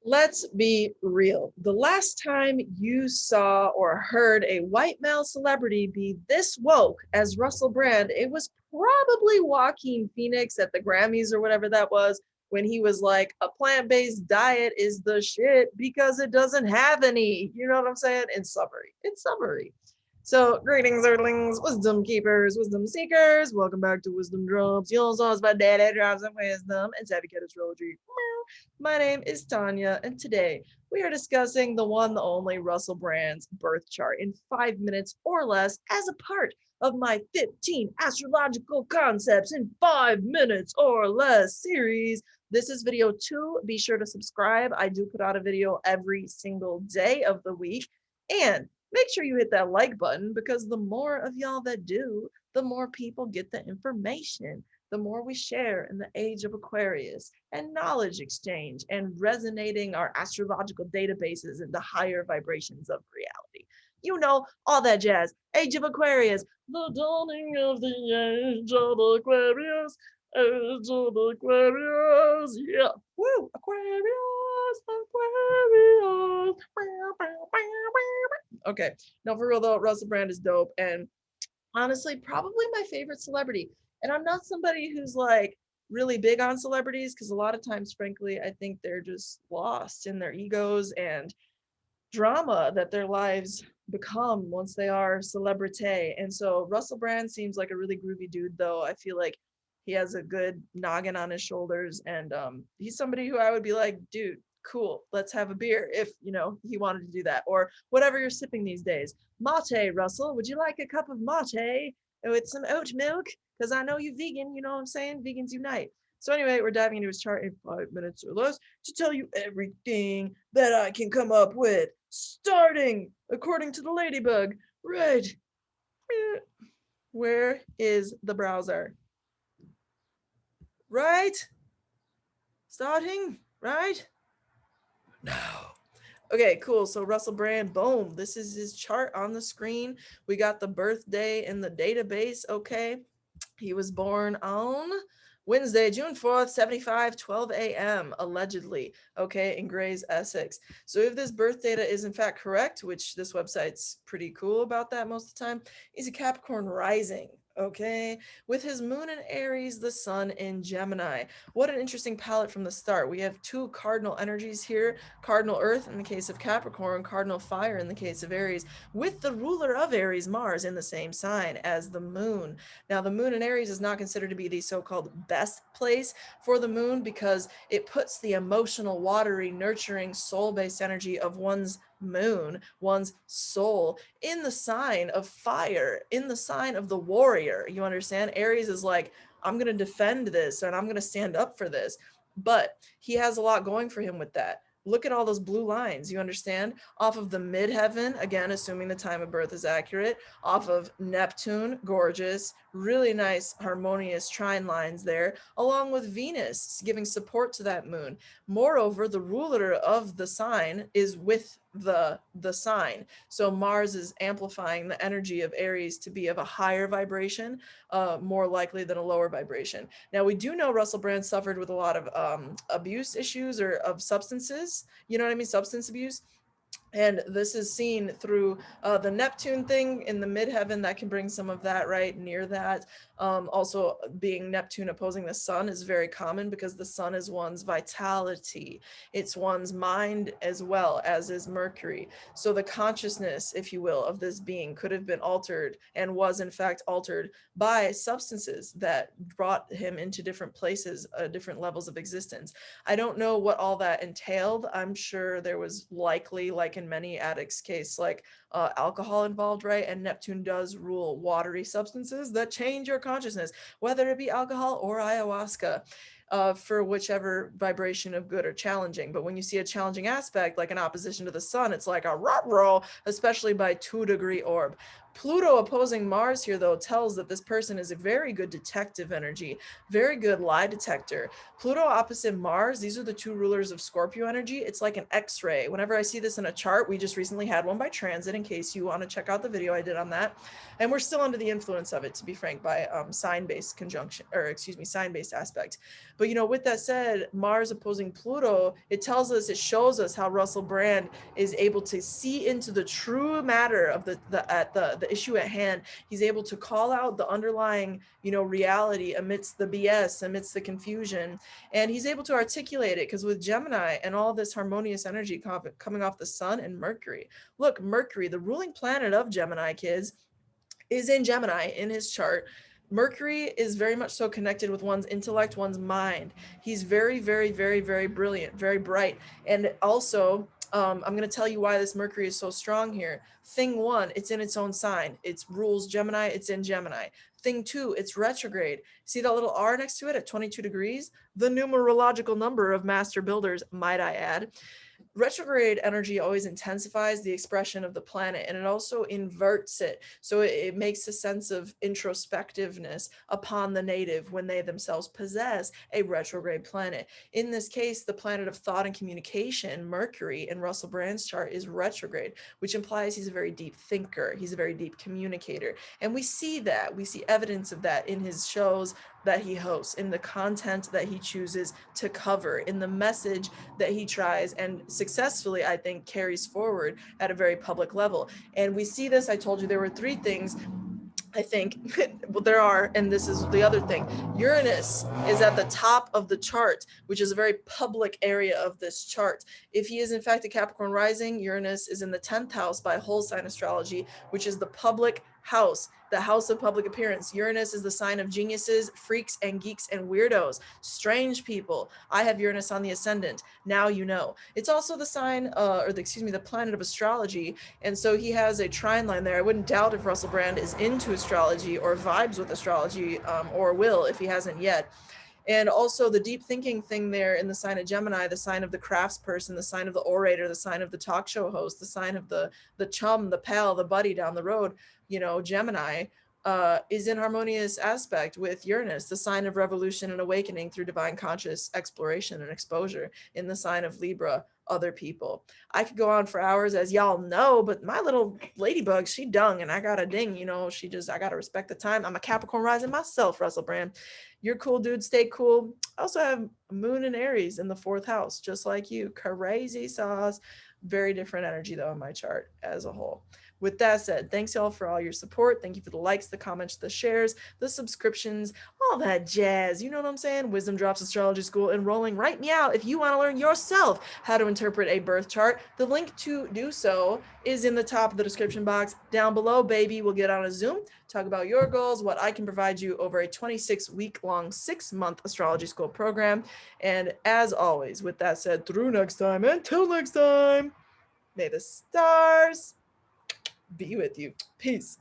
Let's be real. The last time you saw or heard a white male celebrity be this woke as Russell Brand, it was probably Joaquin Phoenix at the Grammys or whatever that was, when he was like, a plant-based diet is the shit because it doesn't have any. You know what I'm saying? In summary. In summary. So, greetings, Earthlings, wisdom keepers, wisdom seekers. Welcome back to Wizdom Dropz. You'll know it's my daddy drops of wisdom and Etiquette Astrology. My name is TONIA, and today we are discussing the one, the only Russell Brand's birth chart in 5 minutes or less as a part of my 15 astrological concepts in 5 minutes or less series. This is video 2. Be sure to subscribe. I do put out a video every single day of the week. And make sure you hit that like button, because the more of y'all that do, the more people get the information, the more we share in the age of Aquarius and knowledge exchange and resonating our astrological databases into higher vibrations of reality. You know, all that jazz. Age of Aquarius, the dawning of the age of Aquarius, age of Aquarius, yeah. Woo, Aquarius, Aquarius. Okay, no, for real though, Russell Brand is dope, and honestly, probably my favorite celebrity. And I'm not somebody who's like really big on celebrities, because a lot of times, frankly, I think they're just lost in their egos and drama that their lives become once they are celebrity. And so Russell Brand seems like a really groovy dude, though. I feel like he has a good noggin on his shoulders, and he's somebody who I would be like, dude, cool, let's have a beer if he wanted to do that, or whatever you're sipping these days. Mate, Russell, would you like a cup of mate with some oat milk? Because I know you vegan, you know what I'm saying? Vegans unite. So anyway, we're diving into his chart in 5 minutes or less to tell you everything that I can come up with, starting according to the ladybug. Right. Where is the browser? Right? Starting, right? No. Okay, cool. So Russell Brand, boom. This is his chart on the screen. We got the birthday in the database. Okay. He was born on Wednesday, June 4th, 75, 12 a.m., allegedly, okay, in Grays, Essex. So if this birth data is in fact correct, which this website's pretty cool about that most of the time, he's a Capricorn rising, okay, with his moon in Aries, the sun in Gemini. What an interesting palette from the start. We have two cardinal energies here, cardinal earth in the case of Capricorn, cardinal fire in the case of Aries, with the ruler of Aries, Mars, in the same sign as the moon. Now, the moon in Aries is not considered to be the so-called best place for the moon, because it puts the emotional, watery, nurturing, soul-based energy of one's moon, one's soul, in the sign of fire, in the sign of the warrior. You understand? Aries is like, I'm going to defend this and I'm going to stand up for this. But he has a lot going for him with that. Look at all those blue lines, you understand? Off of the midheaven, again, assuming the time of birth is accurate, off of Neptune, gorgeous, really nice, harmonious trine lines there, along with Venus giving support to that moon. Moreover, the ruler of the sign is with the sign. So Mars is amplifying the energy of Aries to be of a higher vibration, more likely than a lower vibration. Now, we do know Russell Brand suffered with a lot of abuse issues, or of substances, you know what I mean? Substance abuse. And this is seen through the Neptune thing in the midheaven that can bring some of that, right, near that. Also, being Neptune opposing the sun is very common, because the sun is one's vitality. It's one's mind as well, as is Mercury. So the consciousness, if you will, of this being could have been altered, and was in fact altered, by substances that brought him into different places, different levels of existence. I don't know what all that entailed. I'm sure there was likely, like in many addicts' case, like alcohol involved, right? And Neptune does rule watery substances that change your consciousness, whether it be alcohol or ayahuasca. For whichever vibration of good or challenging. But when you see a challenging aspect, like an opposition to the sun, it's like a rot roll, especially by 2-degree orb. Pluto opposing Mars here, though, tells that this person is a very good detective energy, very good lie detector. Pluto opposite Mars, these are the two rulers of Scorpio energy. It's like an X-ray. Whenever I see this in a chart, we just recently had one by transit, in case you want to check out the video I did on that. And we're still under the influence of it, to be frank, by sign-based conjunction, or excuse me, sign-based aspect. But, you know, with that said, Mars opposing Pluto, it tells us, it shows us how Russel Brand is able to see into the true matter of the issue at hand. He's able to call out the underlying, you know, reality amidst the BS, amidst the confusion, and he's able to articulate it. Because with Gemini and all this harmonious energy coming off the sun and Mercury, look, Mercury, the ruling planet of Gemini, kids, is in Gemini in his chart. Mercury is very much so connected with one's intellect, one's mind. He's very, very, very, very brilliant, very bright. And also, I'm going to tell you why this Mercury is so strong here. Thing one, it's in its own sign. It rules Gemini. It's in Gemini. Thing two, it's retrograde. See that little R next to it at 22 degrees? The numerological number of master builders, might I add. Retrograde energy always intensifies the expression of the planet, and it also inverts it. So it makes a sense of introspectiveness upon the native when they themselves possess a retrograde planet. In this case, the planet of thought and communication, Mercury, in Russel Brand's chart is retrograde, which implies he's a very deep thinker. He's a very deep communicator. And we see that. We see evidence of that in his shows that he hosts, in the content that he chooses to cover, in the message that he tries and successfully, I think, carries forward at a very public level. And we see this, I told you there were three things, I think. Well, there are, and this is the other thing. Uranus is at the top of the chart, which is a very public area of this chart. If he is in fact a Capricorn rising, Uranus is in the 10th house by whole sign astrology, which is the public house, the house of public appearance. Uranus is the sign of geniuses, freaks, and geeks and weirdos, strange people. I have Uranus on the ascendant. Now you know. It's also the sign, the planet of astrology, and so he has a trine line there. I wouldn't doubt if Russel Brand is into astrology or vibes with astrology, or will if he hasn't yet. And also the deep thinking thing there in the sign of Gemini, the sign of the craftsperson, the sign of the orator, the sign of the talk show host, the sign of the chum, the pal, the buddy down the road, you know, Gemini, is in harmonious aspect with Uranus, the sign of revolution and awakening through divine conscious exploration and exposure, in the sign of Libra, other people. I could go on for hours, as y'all know, but my little ladybug, she dung and I got a ding, you know, I got to respect the time. I'm a Capricorn rising myself, Russel Brand. You're cool, dude. Stay cool. I also have Moon and Aries in the 4th house, just like you. Crazy sauce. Very different energy, though, in my chart as a whole. With that said, thanks y'all for all your support. Thank you for the likes, the comments, the shares, the subscriptions, all that jazz. You know what I'm saying? Wizdom Dropz Astrology School enrolling. Write me out if you want to learn yourself how to interpret a birth chart. The link to do so is in the top of the description box down below, baby. We'll get on a Zoom, talk about your goals, what I can provide you over a 26-week-long, 6-month astrology school program. And as always, with that said, through next time, until next time, may the stars be with you. Peace.